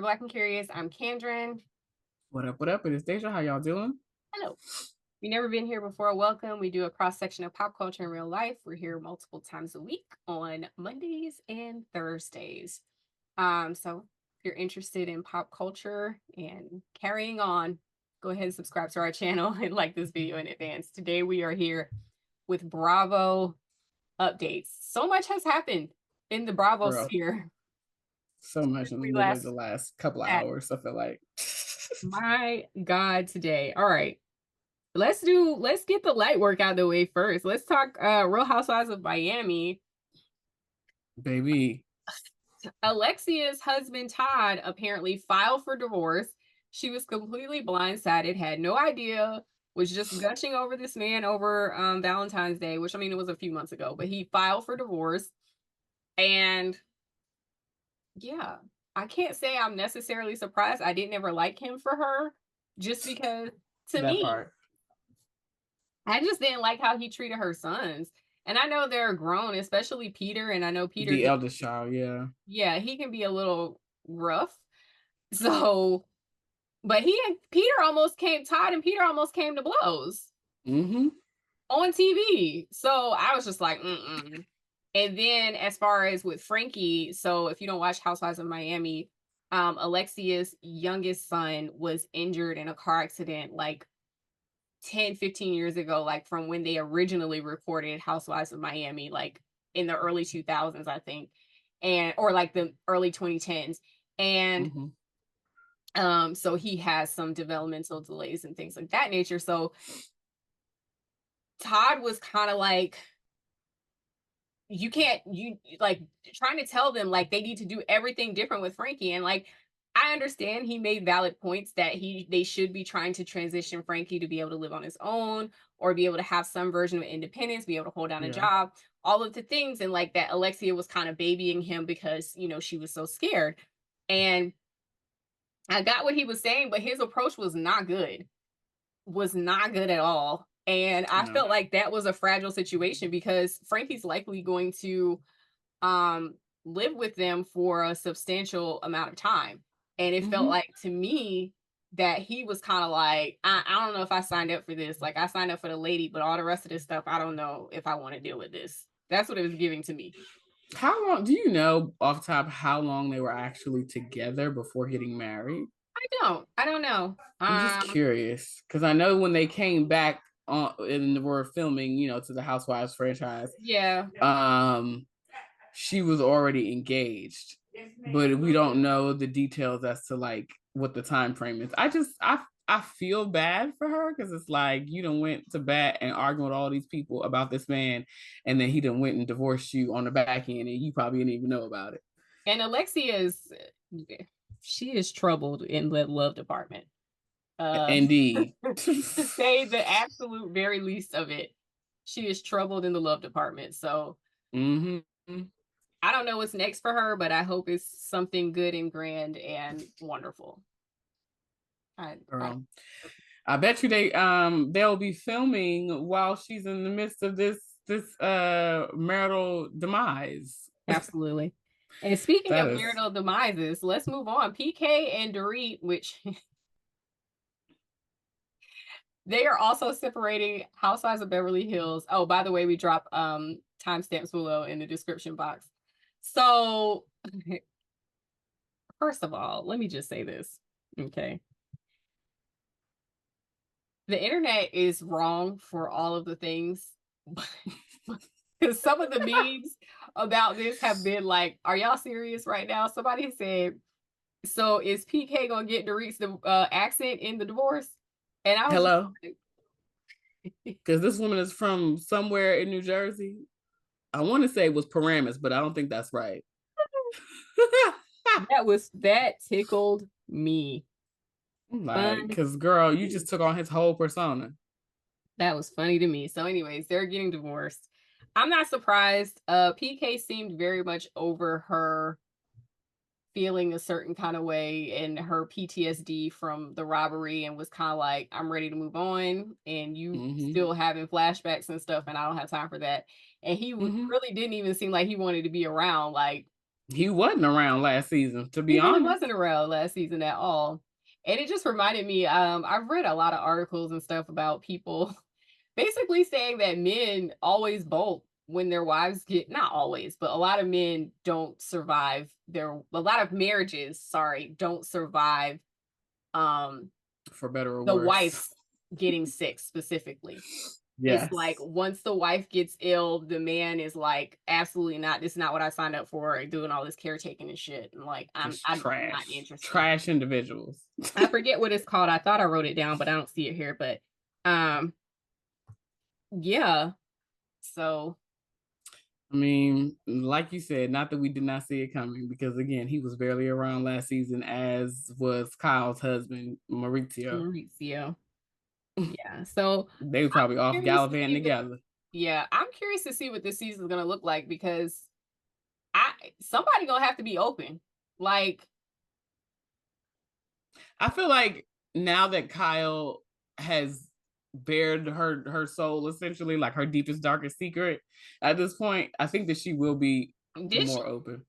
Black and Curious. I'm Kendrin. What up? What up? It is Dehjai. How y'all doing? Hello. If you've never been here before, welcome. We do a cross section of pop culture in real life. We're here multiple times a week on Mondays and Thursdays. So if you're interested in pop culture and carrying on, go ahead and subscribe to our channel and like this video in advance. Today we are here with Bravo updates. So much has happened in the Bravo Girl, sphere. so much in We literally last the last couple of chatted. hours, I feel like. My God, today. All right. Let's get the light work out of the way first. Let's talk Real Housewives of Miami. Baby. Alexia's husband Todd apparently filed for divorce. She was completely blindsided, had no idea, was just gushing over this man over Valentine's Day, which I mean it was a few months ago, but he filed for divorce. And yeah, I can't say I'm necessarily surprised. I didn't ever like him for her, just because to That me, part. I just didn't like how he treated her sons. And I know they're grown, especially Peter. And I know Peter, The eldest child, yeah. yeah, he can be a little rough. So, but Todd and Peter almost came to blows Mm-hmm. on TV. So I was just like, mm-mm. And then as far as with Frankie, so if you don't watch Housewives of Miami, Alexia's youngest son was injured in a car accident like 10-15 years ago, like from when they originally recorded Housewives of Miami, like in the early 2000s, I think, and or like the early 2010s. And so he has some developmental delays and things like that nature. So Todd was kind of like, you like trying to tell them like they need to do everything different with Frankie. And like I understand he made valid points that they should be trying to transition Frankie to be able to live on his own or be able to have some version of independence, be able to hold down a Yeah. job, all of the things. And like that Alexia was kind of babying him because, she was so scared. And I got what he was saying, but his approach was not good. Was not good at all. And I No. felt like that was a fragile situation because Frankie's likely going to live with them for a substantial amount of time. And it felt like to me that he was kind of like, I don't know if I signed up for this. Like I signed up for the lady, but all the rest of this stuff, I don't know if I want to deal with this. That's what it was giving to me. How long do you know off the top how long they were actually together before getting married? I don't know. I'm just curious because I know when they came back on and were filming, to the Housewives franchise. Yeah. She was already engaged, but we don't know the details as to like what the time frame is. I feel bad for her because it's like you done went to bat and arguing with all these people about this man, and then he done went and divorced you on the back end, and you probably didn't even know about it. And Alexia she is troubled in the love department. Indeed. To say the absolute very least of it, she is troubled in the love department. So I don't know what's next for her, but I hope it's something good and grand and wonderful. I bet you they'll be filming while she's in the midst of this marital demise. Absolutely. And speaking of marital demises, let's move on. PK and Dorit, which they are also separating Housewives of Beverly Hills. Oh, by the way, we drop timestamps below in the description box. So first of all, let me just say this. Okay. The internet is wrong for all of the things. Because some of the memes about this have been like, are y'all serious right now? Somebody said, so is PK gonna get Dorit's accent in the divorce? And I was hello, because this woman is from somewhere in New Jersey. I want to say it was Paramus, but I don't think that's right. that tickled me. Like, because girl, you just took on his whole persona. That was funny to me. So, anyways, they're getting divorced. I'm not surprised. PK seemed very much over her feeling a certain kind of way and her PTSD from the robbery and was kind of like, I'm ready to move on. And you still having flashbacks and stuff, and I don't have time for that. And he really didn't even seem like he wanted to be around. Like, He wasn't around last season, to be He really honest. wasn't around last season at all. And it just reminded me, I've read a lot of articles and stuff about people basically saying that men always bolt when their wives get, not always, but a lot of men don't survive a lot of marriages, sorry, don't survive For better or the worse. wife's getting sick specifically. Yes. It's like once the wife gets ill, the man is like, absolutely not. This is not what I signed up for. Doing all this caretaking and shit. And like, I'm trash. not interested. Trash individuals. I forget what it's called. I thought I wrote it down, but I don't see it here. But yeah. So I mean, like you said, not that we did not see it coming, because again, he was barely around last season, as was Kyle's husband, Mauricio. Yeah. So they were probably off gallivanting together. Yeah, I'm curious to see what this season is gonna look like, because somebody gonna have to be open. Like, I feel like now that Kyle has bared her soul, essentially, like her deepest, darkest secret at this point, I think that she will be more open,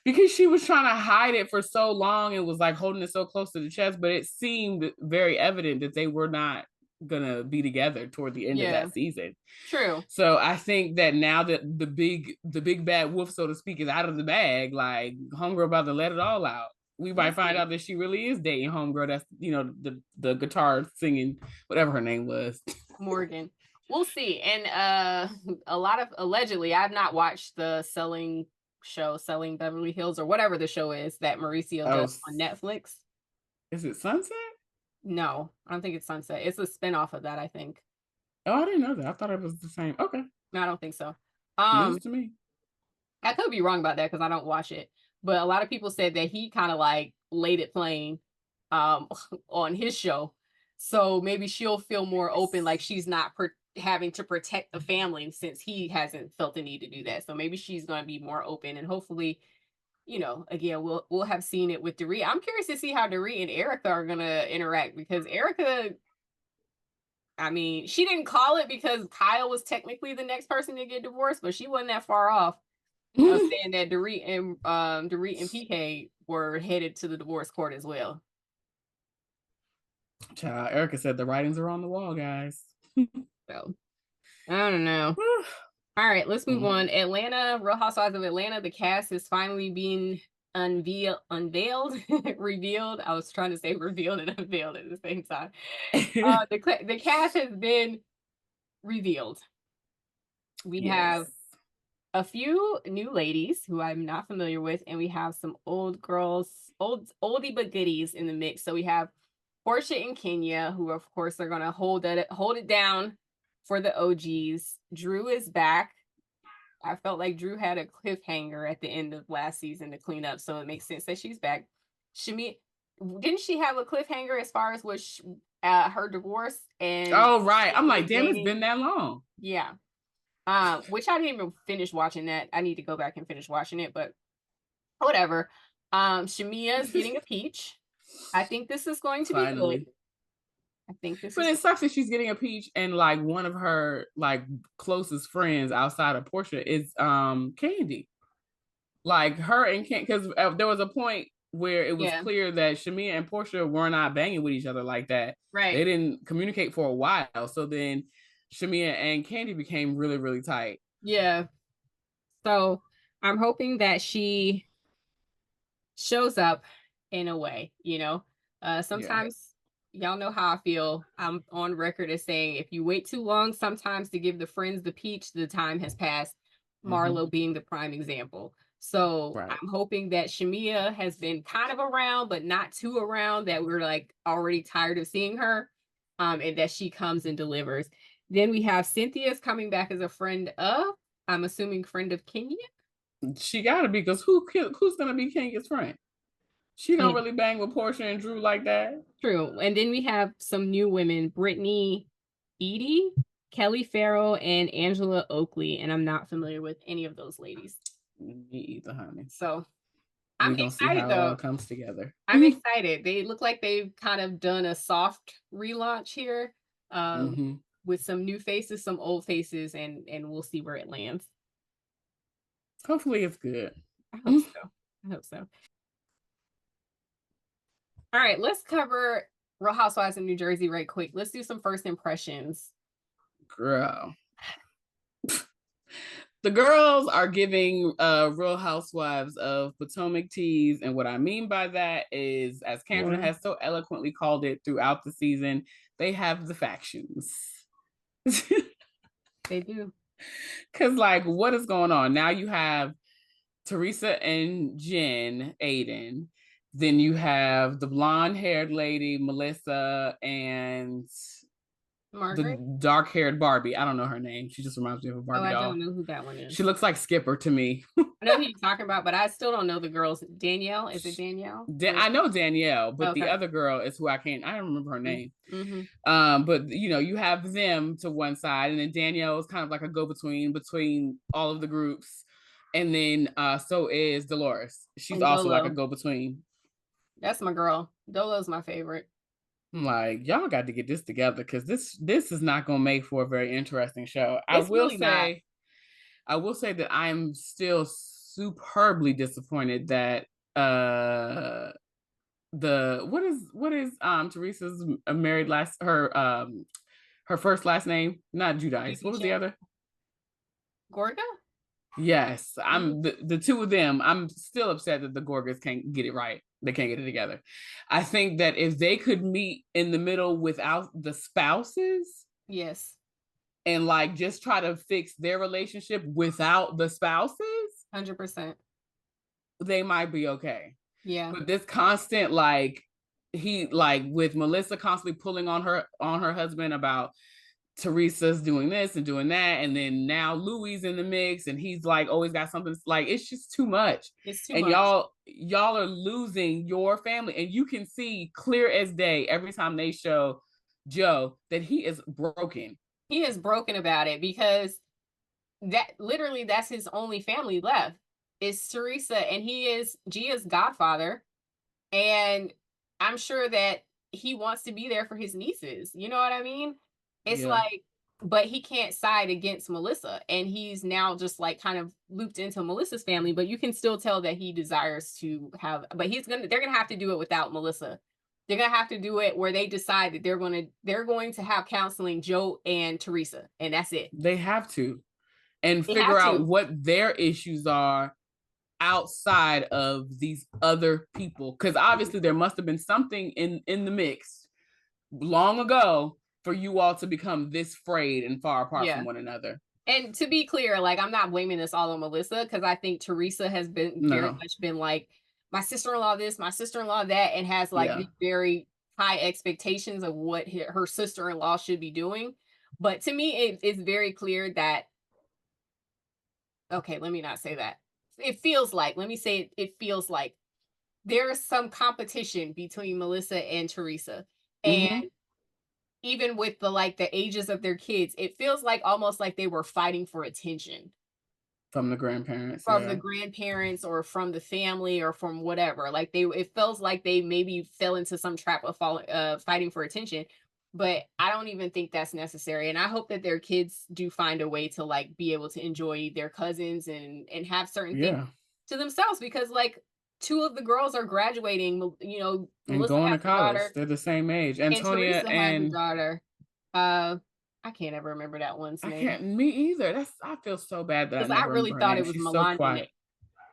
because she was trying to hide it for so long and was like holding it so close to the chest, but it seemed very evident that they were not gonna be together toward the end of that season. True. So I think that now that the big bad wolf, so to speak, is out of the bag, like homegirl about to let it all out. We might find out that she really is dating homegirl. That's, you know, the guitar singing, whatever her name was, Morgan. We'll see. And a lot of, allegedly, I've not watched the Selling Beverly Hills, or whatever the show is that Mauricio does on Netflix. Is it Sunset? No, I don't think it's Sunset. It's a spinoff of that, I think. Oh, I didn't know that. I thought it was the same. Okay. No, I don't think so. News to me. I could be wrong about that because I don't watch it. But a lot of people said that he kind of like laid it plain on his show. So maybe she'll feel more open, like she's not having to protect the family, since he hasn't felt the need to do that. So maybe she's going to be more open, and hopefully, you know, again, we'll have seen it with Dorit. I'm curious to see how Dorit and Erika are going to interact, because Erika, I mean, she didn't call it because Kyle was technically the next person to get divorced, but she wasn't that far off of saying that Dorit and PK were headed to the divorce court as well. Child, Erika said the writings are on the wall, guys. So I don't know. All right, let's move on. Atlanta, Real Housewives of Atlanta. The cast is finally being unveiled, revealed. I was trying to say revealed and unveiled at the same time. The cast has been revealed. We have a few new ladies who I'm not familiar with, and we have some old girls, oldie but goodies in the mix. So we have Porsha and Kenya, who of course are gonna hold it down for the OGs. Drew is back. I felt like Drew had a cliffhanger at the end of last season to clean up, so it makes sense that she's back. Shamea, didn't she have a cliffhanger as far as her divorce? And oh right, I'm like, damn, it's been that long. Yeah. Which I didn't even finish watching that. I need to go back and finish watching it, but whatever. Shamea's getting a peach. I think this is going to be good. I think this. But it sucks that she's getting a peach, and like one of her like closest friends outside of Porsha is Kandi. Like her and Kandi, because there was a point where it was clear that Shamea and Porsha were not banging with each other like that. Right. They didn't communicate for a while. So then Shamea and Kandi became really, really tight. Yeah. So I'm hoping that she shows up in a way, you know. Sometimes y'all know how I feel. I'm on record as saying, if you wait too long, sometimes to give the friends the peach, the time has passed. Marlo being the prime example. So I'm hoping that Shamea has been kind of around, but not too around that we're like already tired of seeing her, and that she comes and delivers. Then we have Cynthia's coming back as a friend of, I'm assuming, friend of Kenya. She gotta be, because who's gonna be Kenya's friend? She don't really bang with Porsha and Drew like that. True. And then we have some new women, Brittany Eady, Kelli Ferrell, and Angela Oakley. And I'm not familiar with any of those ladies. Me either, honey. So I'm excited, though. It all comes together. I'm excited. They look like they've kind of done a soft relaunch here, with some new faces, some old faces, and we'll see where it lands. Hopefully it's good. I hope so. I hope so. All right, let's cover Real Housewives of New Jersey right quick. Let's do some first impressions. Girl. The girls are giving Real Housewives of Potomac teas. And what I mean by that is, as Kendra has so eloquently called it throughout the season, they have the factions. They do. Because, like, what is going on? Now you have Teresa and Jen Aiden. Then you have the blonde-haired lady, Melissa, and Margaret? the dark-haired Barbie. I don't know her name. She just reminds me of a Barbie doll. I don't know who that one is. She looks like Skipper to me. I know who you're talking about, but I still don't know the girls. Danielle? Is it Danielle? I know Danielle, but the other girl is who I don't remember her name. Mm-hmm. But you have them to one side, and then Danielle is kind of like a go-between between all of the groups. And then so is Dolores. She's also like a go-between. That's my girl. Dolo's my favorite. I'm like, y'all got to get this together, because this is not going to make for a very interesting show. I will say that I'm still superbly disappointed that what is Teresa's married her first last name, not Giudice. What was the other? Gorga? Yes, I'm the two of them. I'm still upset that the Gorgas can't get it right. They can't get it together. I think that if they could meet in the middle without the spouses, yes, and like just try to fix their relationship without the spouses, 100%, they might be okay. Yeah, but this constant with Melissa constantly pulling on her husband about Teresa's doing this and doing that, and then now Louis in the mix, and he's like always got something, like it's just too much. It's too much. Y'all are losing your family, and you can see clear as day every time they show Joe that he is broken. He is broken about it, because that's his only family left. It's Teresa, and he is Gia's godfather, and I'm sure that he wants to be there for his nieces. You know what I mean? It's like, but he can't side against Melissa, and he's now just like kind of looped into Melissa's family, but you can still tell that he desires to have, but they're gonna have to do it without Melissa. They're gonna have to do it where they decide that they're going to have counseling, Joe and Teresa, and that's it. They have to, and figure out what their issues are outside of these other people, because obviously there must have been something in the mix long ago for you all to become this frayed and far apart from one another. And to be clear, like, I'm not blaming this all on Melissa, because I think Teresa has been very much been like, my sister-in-law this, my sister-in-law that, and has like these very high expectations of what her sister-in-law should be doing. But to me, it's very clear that, okay, let me not say that. It feels like, let me say it feels like there is some competition between Melissa and Teresa. And even with the ages of their kids, it feels like almost like they were fighting for attention from the grandparents, the grandparents, or from the family, or from whatever. Like it feels like they maybe fell into some trap of fighting for attention. But I don't even think that's necessary. And I hope that their kids do find a way to like be able to enjoy their cousins and have certain things to themselves, because like, two of the girls are graduating, and Melissa going to college. They're the same age. Antonia and has a daughter. I can't ever remember that one's name. Me either. I feel so bad that I really thought it was Melania.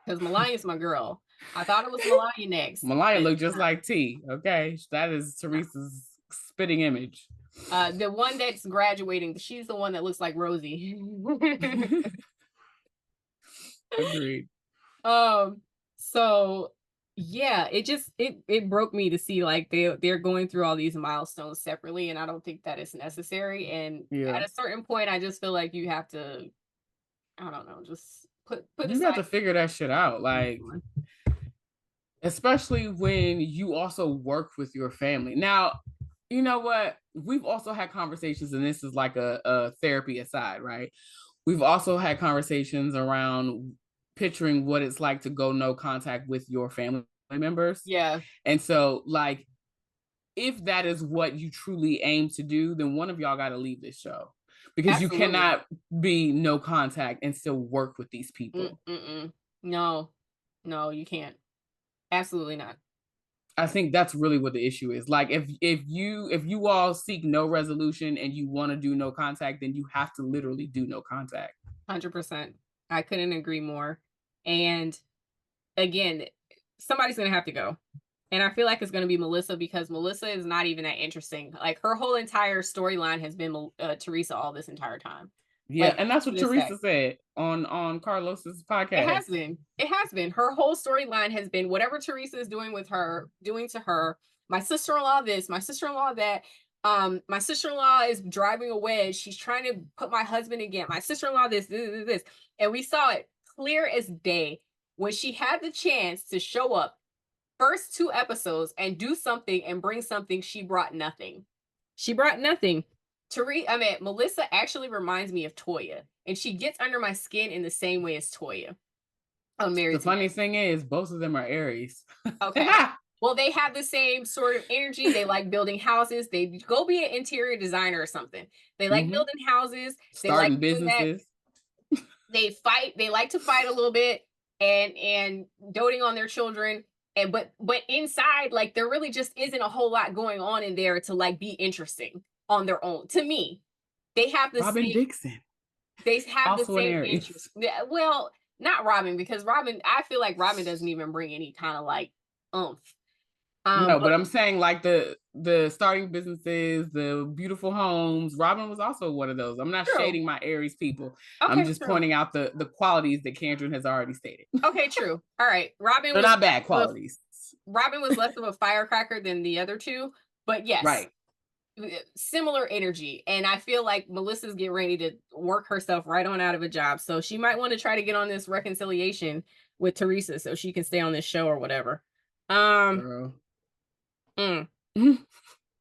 Because Melania's my girl. I thought it was Melania next. Melania looked just like T. Okay, that is Teresa's spitting image. The one that's graduating, she's the one that looks like Rosie. Agreed. So yeah, it broke me to see like they're going through all these milestones separately, and I don't think that is necessary. And at a certain point, I just feel like you have to, I don't know, just put you have to figure that shit out, like, especially when you also work with your family. Now, you know what? We've also had conversations, and this is like a therapy aside, right? We've also had conversations around picturing what it's like to go no contact with your family members. Yeah. And so, like, if that is what you truly aim to do, then one of y'all got to leave this show, because you cannot be no contact and still work with these people. No. No, you can't. Absolutely not. I think that's really what the issue is. Like if you all seek no resolution and you want to do no contact, then you have to literally do no contact. 100%. I couldn't agree more. And again, somebody's going to have to go. And I feel like it's going to be Melissa, because Melissa is not even that interesting. Like, her whole entire storyline has been Teresa all this entire time. Yeah, Like, and that's what Teresa said on Carlos's podcast. It has been. It has been. Her whole storyline has been whatever Teresa is doing to her. My sister-in-law this, my sister-in-law that. My sister-in-law is driving a wedge. She's trying to put my husband again. My sister-in-law this. And we saw it clear as day when she had the chance to show up first 2 episodes and do something and bring something. She brought nothing. She brought nothing. Melissa actually reminds me of Toya, and she gets under my skin in the same way as Toya. The funny thing is, both of them are Aries. Okay. Well, they have the same sort of energy. They like building houses. They go be an interior designer or something. They like building houses. They starting like businesses. They fight. They like to fight a little bit and doting on their children. And but inside, like, there really just isn't a whole lot going on in there to like be interesting on their own. To me, they have the Robin same. Dixon. They have also the same interest. Well, not Robin, because Robin, I feel like Robin doesn't even bring any kind of like oomph. No, but I'm saying like the starting businesses, the beautiful homes. Robin was also one of those. I'm not shading my Aries people. Okay, I'm just pointing out the qualities that Kendron has already stated. Okay, true. All right, Robin. They're not bad qualities. Robin was less of a firecracker than the other two, but yes, right. Similar energy. And I feel like Melissa's getting ready to work herself right on out of a job, so she might want to try to get on this reconciliation with Teresa so she can stay on this show or whatever.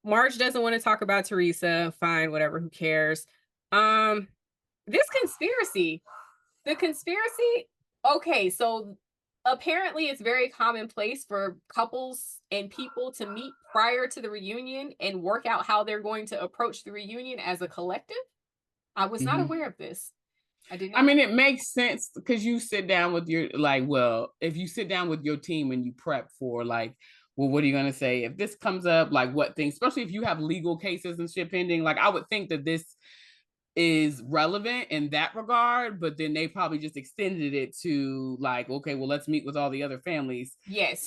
Marge doesn't want to talk about Teresa. Fine, whatever, who cares? This conspiracy. The conspiracy. Okay, so apparently it's very commonplace for couples and people to meet prior to the reunion and work out how they're going to approach the reunion as a collective. I was not aware of this. I did not. I mean, it makes sense because you sit down with your, like, well, if you sit down with your team and you prep for like, well, what are you going to say if this comes up? Like, what things, especially if you have legal cases and shit pending, like, I would think that this is relevant in that regard, but then they probably just extended it to like, okay, well, let's meet with all the other families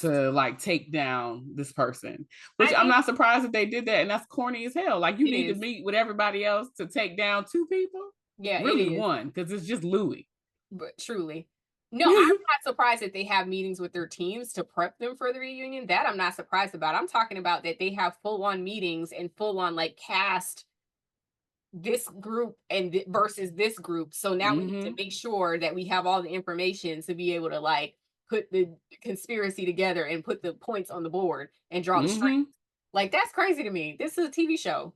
to like take down this person, which I'm not surprised that they did that. And that's corny as hell. Like, you need to meet with everybody else to take down 2 people. Yeah, really 1, because it's just Louis. But truly. No, I'm not surprised that they have meetings with their teams to prep them for the reunion. That I'm not surprised about. I'm talking about that they have full-on meetings and full-on like cast this group and versus this group. So now we need to make sure that we have all the information to be able to like put the conspiracy together and put the points on the board and draw the strings. Like, that's crazy to me. This is a TV show.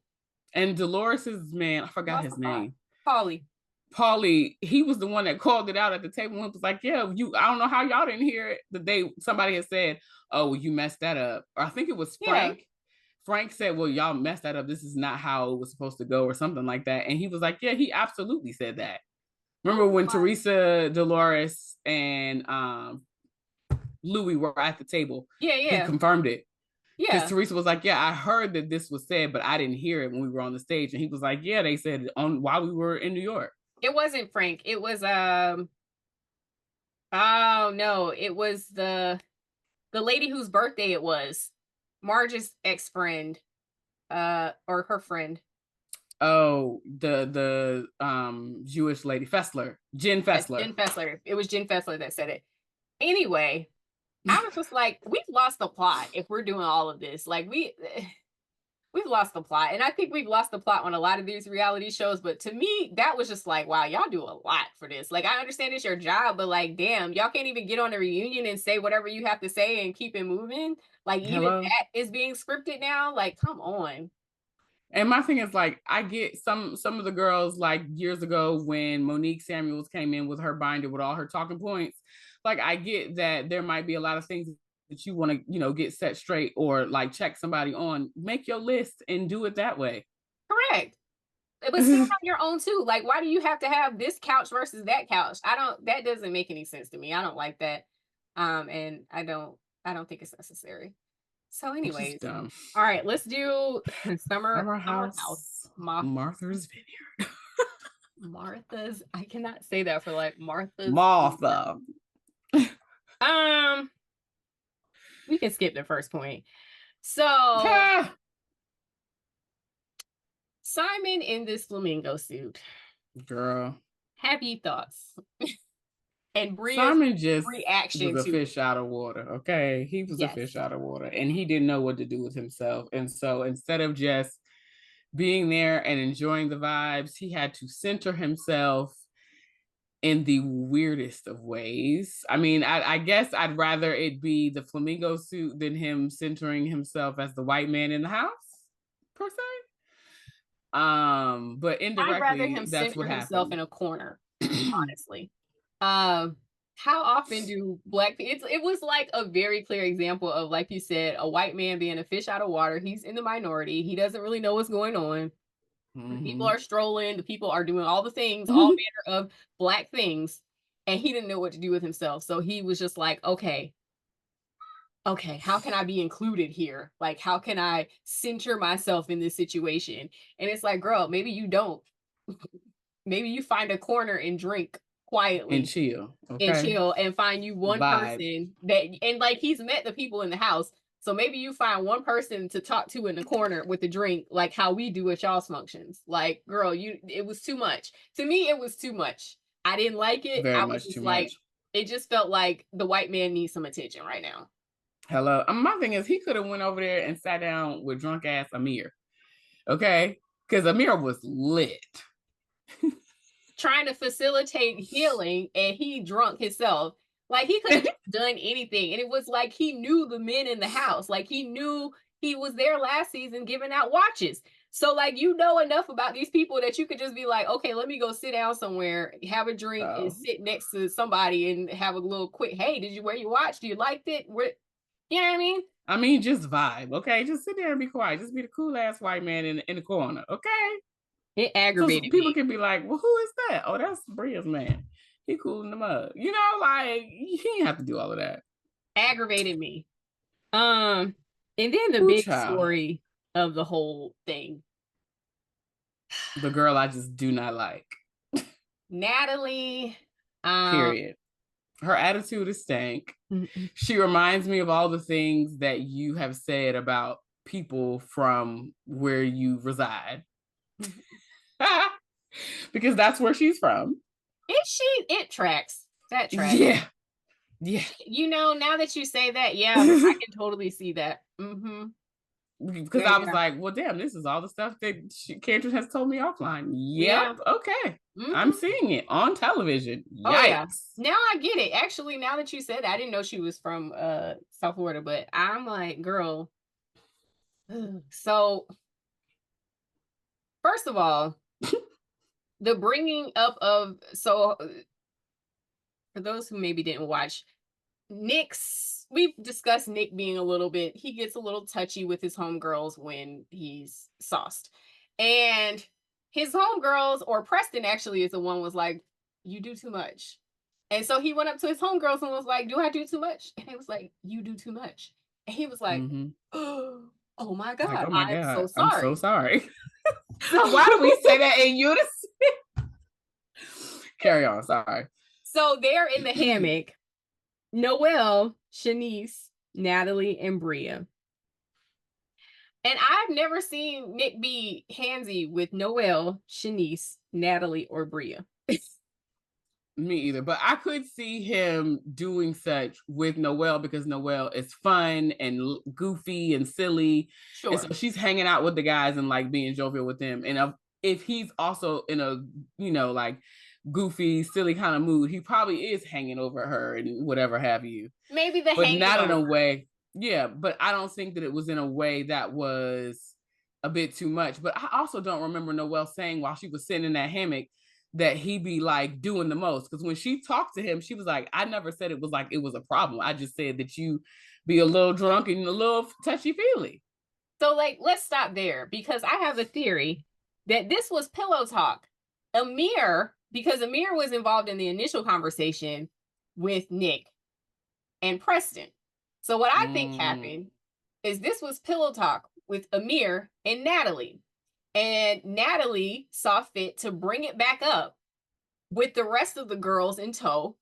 And Dolores's man, I forgot his name. Paulie, he was the one that called it out at the table and was like, yeah, I don't know how y'all didn't hear it. Somebody had said, oh, well, you messed that up. Or I think it was Frank. Yeah. Frank said, well, y'all messed that up. This is not how it was supposed to go or something like that. And he was like, yeah, he absolutely said that. Remember when Teresa, Dolores, and Louis were at the table? Yeah. He confirmed it. Yeah. Because Teresa was like, yeah, I heard that this was said, but I didn't hear it when we were on the stage. And he was like, yeah, they said it while we were in New York. It wasn't Frank. It was oh no, it was the lady whose birthday it was. Marge's ex-friend, or her friend. Oh, the Jewish lady, Fessler. Jen Fessler. Jen Fessler. It was Jen Fessler that said it. Anyway, I was just like, we've lost the plot if we're doing all of this. Like, we've lost the plot. And I think we've lost the plot on a lot of these reality shows. But to me, that was just like, wow, y'all do a lot for this. Like, I understand it's your job, but like, damn, y'all can't even get on the reunion and say whatever you have to say and keep it moving. Like, even that is being scripted now. Like, come on. And my thing is, like, I get some of the girls, like, years ago when Monique Samuels came in with her binder with all her talking points. Like, I get that there might be a lot of things that you want to, get set straight or like check somebody on. Make your list and do it that way. Correct. But still on your own too. Like, why do you have to have this couch versus that couch? That doesn't make any sense to me. I don't like that. And I don't think it's necessary. So anyways, dumb. All right, let's do Summer House. Martha's Vineyard. Martha's. I cannot say that for like Martha's. Martha. We can skip the first point. So Simon in this flamingo suit. Girl. Happy thoughts. And Simon just reaction was a to fish out of water. Okay. He was a fish out of water and he didn't know what to do with himself. And so instead of just being there and enjoying the vibes, he had to center himself in the weirdest of ways. I mean, I guess I'd rather it be the flamingo suit than him centering himself as the white man in the house, per se. But indirectly, I'd rather him center himself in a corner, honestly. How often do Black people, it was like a very clear example of, like you said, a white man being a fish out of water. He's in the minority. He doesn't really know what's going on. Mm-hmm. People are strolling. The people are doing all the things, all manner of Black things. And he didn't know what to do with himself. So he was just like, okay, how can I be included here? Like, how can I center myself in this situation? And it's like, girl, maybe you don't. Maybe you find a corner and drink quietly and chill, and find you one person that, and like, he's met the people in the house, so maybe you find one person to talk to in the corner with the drink, like how we do at y'all's functions. Like, girl, it was too much to me. It was too much. I didn't like it. I was just like, it just felt like the white man needs some attention right now. Hello. My thing is, he could have went over there and sat down with drunk ass Amir, okay, because Amir was lit. Trying to facilitate healing, and he drunk himself. Like, he could have done anything. And it was like he knew the men in the house. Like, he knew he was there last season giving out watches. So, like, you know enough about these people that you could just be like, okay, let me go sit down somewhere, have a drink, and sit next to somebody and have a little quick, hey, did you wear your watch? Do you like it? You know what I mean? I mean, just vibe, okay? Just sit there and be quiet. Just be the cool ass white man in the corner, okay? It aggravated people can be like, well, who is that? Oh, that's Bria's man. He cool in the mud. You know, like, he didn't have to do all of that. Aggravated me. And then the big story of the whole thing. The girl I just do not like. Natalie. Period. Her attitude is stank. She reminds me of all the things that you have said about people from where you reside. Because that's where she's from. It tracks. That tracks. Yeah. You know, now that you say that, yeah, I can totally see that. Because I was like, well, damn, this is all the stuff that Kendra has told me offline. Yep. Okay. I'm seeing it on television. Yikes. Oh, yeah. Now I get it. Actually, now that you said that, I didn't know she was from South Florida, but I'm like, girl. So, first of all, the bringing up of, so for those who maybe didn't watch, we've discussed Nick being a little bit, he gets a little touchy with his homegirls when he's sauced. And his homegirls, or Preston actually is the one, was like, you do too much. And so he went up to his homegirls and was like, do I do too much? And he was like, you do too much. And he was like, oh my God, like, I'm so sorry. I'm so sorry. Why do we say that in unison? Carry on, sorry. So they're in the hammock. Noelle, Shanice, Natalie, and Bria. And I've never seen Nick be handsy with Noelle, Shanice, Natalie, or Bria. Me either, but I could see him doing such with Noelle because Noelle is fun and goofy and silly. Sure. And so she's hanging out with the guys and like being jovial with them. And if he's also in a, you know, like goofy, silly kind of mood, he probably is hanging over her and whatever have you. Maybe but not in a way. Yeah, but I don't think that it was in a way that was a bit too much. But I also don't remember Noelle saying while she was sitting in that hammock that he be like doing the most. Because when she talked to him, she was like, I never said it was like it was a problem. I just said that you be a little drunk and a little touchy-feely. So like, let's stop there because I have a theory that this was pillow talk. Amir, because Amir was involved in the initial conversation with Nick. and Preston. So what I think happened is this was pillow talk with Amir and Natalie. And Natalie saw fit to bring it back up with the rest of the girls in tow.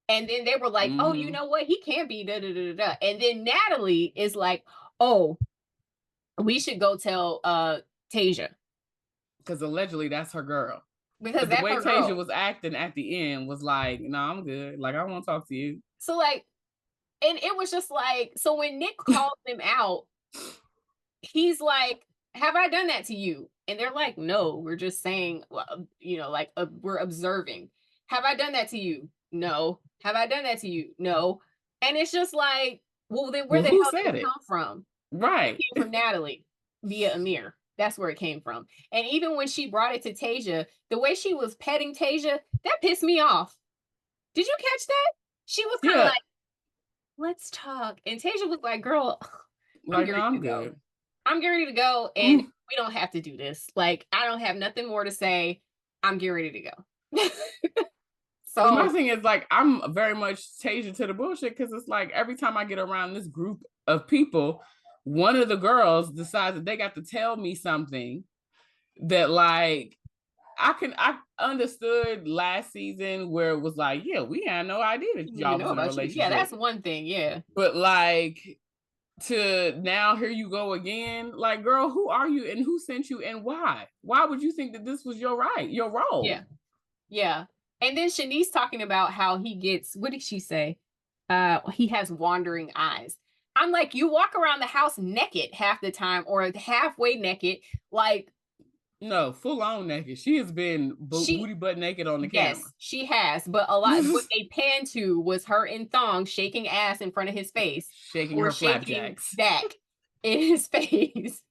And then they were like, oh, you know what? He can't be da da da da. And then Natalie is like, oh, we should go tell Dehjai. Because allegedly that's her girl. Because the way Dehjai was acting at the end was like, no, I'm good. Like, I won't talk to you. So like, and it was just like, so when Nick called them out, he's like, have I done that to you? And they're like, no, we're just saying, you know, like we're observing. Have I done that to you? No. Have I done that to you? No. And it's just like, well, then where the hell did it come from? Right. It came from Natalie via Amir. That's where it came from. And even when she brought it to Dehjai, the way she was petting Dehjai, that pissed me off. Did you catch that? She was kind of like, let's talk. And Dehjai was like, girl, I'm good. I'm getting ready to go, and we don't have to do this. Like, I don't have nothing more to say. I'm getting ready to go. So my thing is, like, I'm very much Dehjai to the bullshit, because it's like every time I get around this group of people, one of the girls decides that they got to tell me something that, like, I understood last season where it was like, yeah, we had no idea that y'all was in a relationship. Yeah, that's one thing, yeah. But like, to now here you go again, like, girl, who are you and who sent you and why? Why would you think that this was your role? Yeah. And then Shanice talking about how he gets, what did she say? He has wandering eyes. I'm like, you walk around the house naked half the time, or halfway naked, like. No, full on naked. She has been booty butt naked on the camera. Yes, she has. But a lot what they panned to was her in thongs shaking ass in front of his face. Shaking her flapjacks back in his face.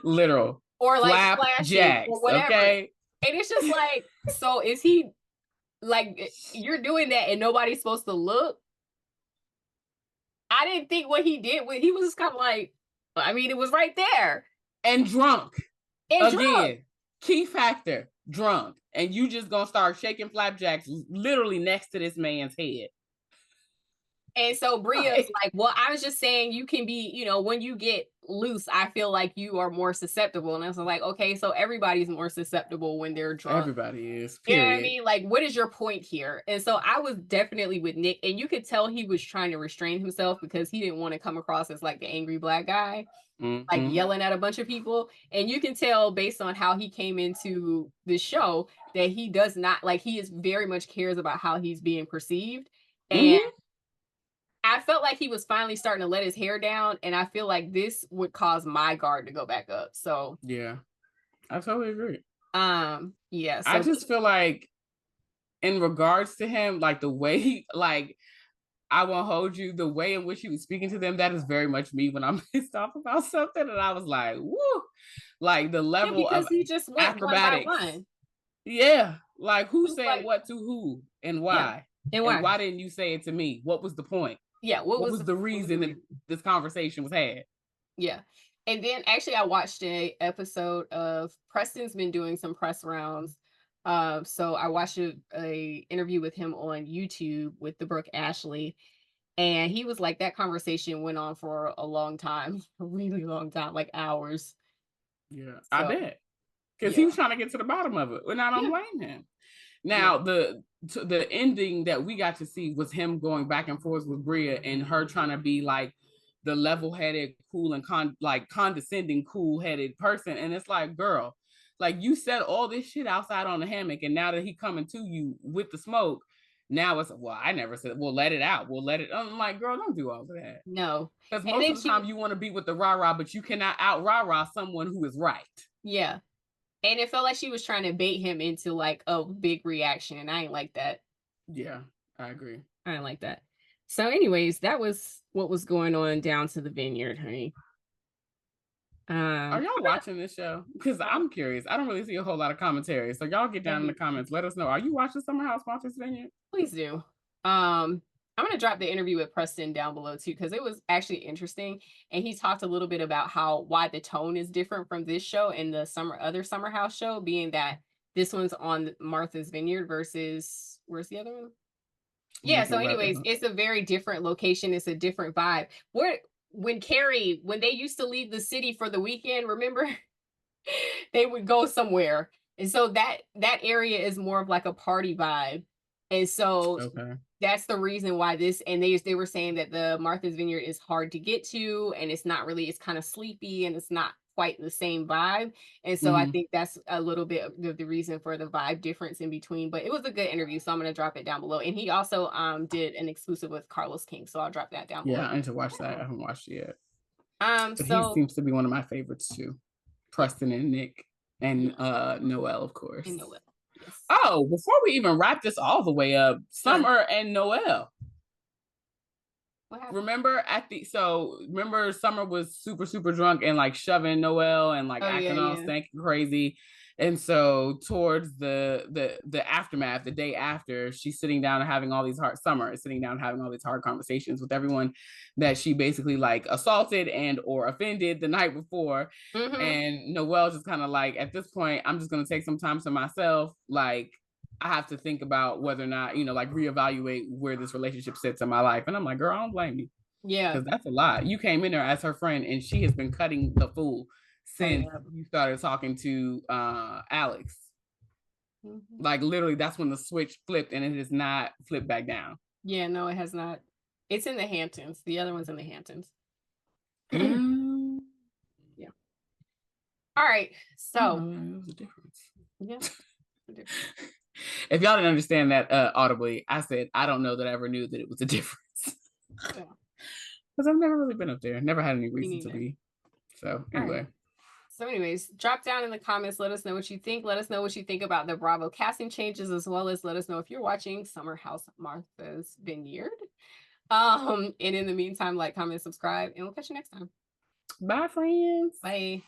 Literal. Or like flashing or whatever. Okay. And it's just like, so is he like, you're doing that and nobody's supposed to look? I didn't think what he did, he was just kind of like, I mean, it was right there. And drunk. Again, key factor, drunk. And you just gonna start shaking flapjacks literally next to this man's head. And so Bria's like, well, I was just saying you can be, you know, when you get loose, I feel like you are more susceptible. And I was like, okay, so everybody's more susceptible when they're drunk. Everybody is. Period. You know what I mean? Like, what is your point here? And so I was definitely with Nick, and you could tell he was trying to restrain himself because he didn't want to come across as like the angry black guy, like yelling at a bunch of people. And you can tell based on how he came into the show that he does not, like, he is very much cares about how he's being perceived. And I felt like he was finally starting to let his hair down, and I feel like this would cause my guard to go back up. So yeah, I totally agree. Yeah. So I just feel like in regards to him, like the way he, like, I won't hold you, the way in which he was speaking to them, that is very much me when I'm pissed off about something, and I was like, woo, like the level of he just went acrobatics. One by one. Yeah, like who said what to who and why? Yeah. And why didn't you say it to me? What was the point? Yeah, what was the reason that this conversation was had? Yeah. And then actually I watched an episode of, Preston's been doing some press rounds. So I watched a interview with him on YouTube with the Brooke Ashley. And he was like, that conversation went on for a long time, a really long time, like hours. Yeah, so, I bet. Because he was trying to get to the bottom of it. And I don't blame him. Now, the ending that we got to see was him going back and forth with Bria and her trying to be like the level-headed, cool and condescending, cool-headed person. And it's like, girl, like, you said all this shit outside on the hammock, and now that he coming to you with the smoke, now it's, well, I never said, we'll let it out. We'll let it. I'm like, girl, don't do all of that. No. Because most of the time you want to be with the rah-rah, but you cannot out rah-rah someone who is right. Yeah. And it felt like she was trying to bait him into like a big reaction. And I ain't like that. Yeah, I agree. I didn't like that. So anyways, that was what was going on down to the Vineyard, honey. Are y'all watching this show? Because I'm curious. I don't really see a whole lot of commentary. So y'all get down in the comments. Let us know. Are you watching Summer House Watchers Vineyard? Please do. I'm going to drop the interview with Preston down below too, because it was actually interesting. And he talked a little bit about why the tone is different from this show and the other Summer House show, being that this one's on Martha's Vineyard versus, where's the other one? Yeah, so anyways, it's a very different location. It's a different vibe. When they used to leave the city for the weekend, remember? They would go somewhere. And so that area is more of like a party vibe. And so that's the reason why they were saying that the Martha's Vineyard is hard to get to, and it's kind of sleepy, and it's not quite the same vibe. And so I think that's a little bit of the reason for the vibe difference in between. But it was a good interview, so I'm going to drop it down below. And he also did an exclusive with Carlos King, so I'll drop that down below. Yeah, I need to watch that. I haven't watched it yet. But so he seems to be one of my favorites too. Preston and Nick and Noel, of course. And Noel. Yes. Oh, before we even wrap this all the way up, Summer and Noel. Remember Summer was super, super drunk and like shoving Noel and like acting all stanky crazy. And so towards the aftermath, the day after, she's sitting down and having all these hard conversations with everyone that she basically like assaulted and or offended the night before. And Noel just kind of like, at this point, I'm just going to take some time to myself. Like, I have to think about whether or not, like reevaluate where this relationship sits in my life. And I'm like, girl, I don't blame you. Yeah. Because that's a lot. You came in there as her friend and she has been cutting the fool since you started talking to Alex. Like literally that's when the switch flipped and it has not flipped back down. Yeah, no, it has not. It's in the Hamptons. The other one's in the Hamptons. Yeah. All right. So there's a difference. Yeah. If y'all didn't understand that audibly, I said I don't know that I ever knew that it was a difference. Because I've never really been up there. Never had any reason to be. So anyway. So anyways, drop down in the comments. Let us know what you think. Let us know what you think about the Bravo casting changes, as well as let us know if you're watching Summer House Martha's Vineyard. And in the meantime, like, comment, subscribe, and we'll catch you next time. Bye, friends. Bye.